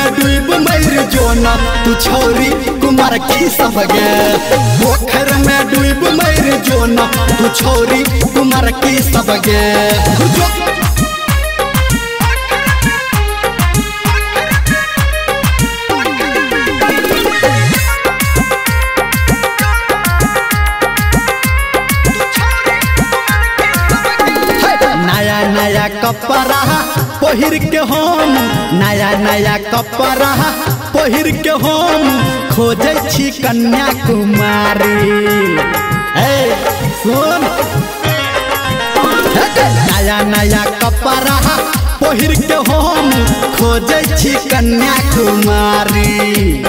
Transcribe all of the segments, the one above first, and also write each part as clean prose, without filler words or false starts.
में डूब मर जोना तू छोरी कुमार की सब गे। पोखर में डूब मर जोना तू छोरी कुमार की सब गे। नया नया कपड़ा पहिर के हम नया नया कपड़ा पहिर के हम खोजे छी कन्या कुमारी। सुन नया नया कपड़ा पहिर के हम खोजे छी कन्या कुमारी।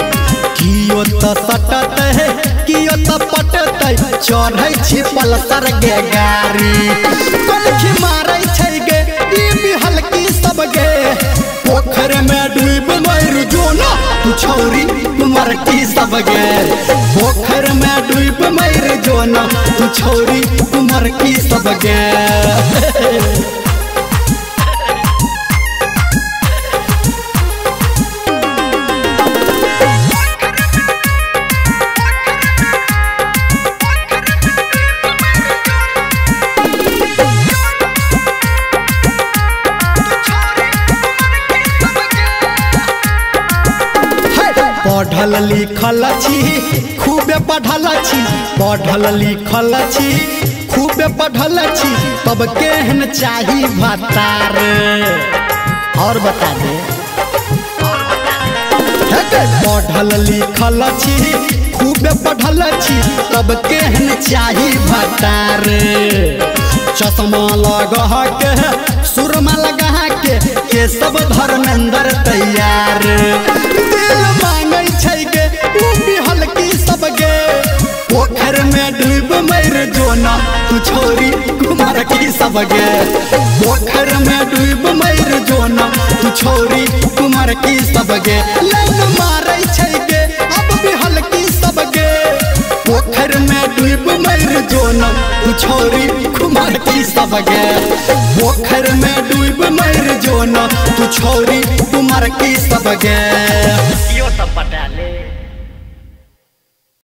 कियो तो सटत है कियो तो पटत चढ़े छी पल्सर गे गाड़ी। कलखी मारे छै गे ई बिहल की सब गे। पोखर में डूब मर जोना तू छोरी कुमार की सब गे। पोखर में डूब मर जोना तू छोरी कुमार की सब गे। पढ़ल लिखल छी खूबे पढ़ल छी पढ़ल लिखल छी खूबे पढ़ल छी तब केहन चाही भतार। और बता दे पढ़ल लिखल छी खूबे पढ़ल छी तब केहन चाही भतार। चश्मा लगा के सुरमा लगा के सब धर्मेंद्र तैयार। दिल मांगे छै गे ऊ बिहल की सब गे। पोखर में डूब मर जोना तू छोरी कुमार की सब गे। पोखर में डूब मर जोना तू छोरी कुमार की सब गे। लाइन मारे छै गे अब बिहल की सब गे। पोखर में डूब मर जोना तू छोरी कुमार की सब गे। पोखर में डूब मर जोना तू छोरी कुमार की सब गे। यो सब पटा ले।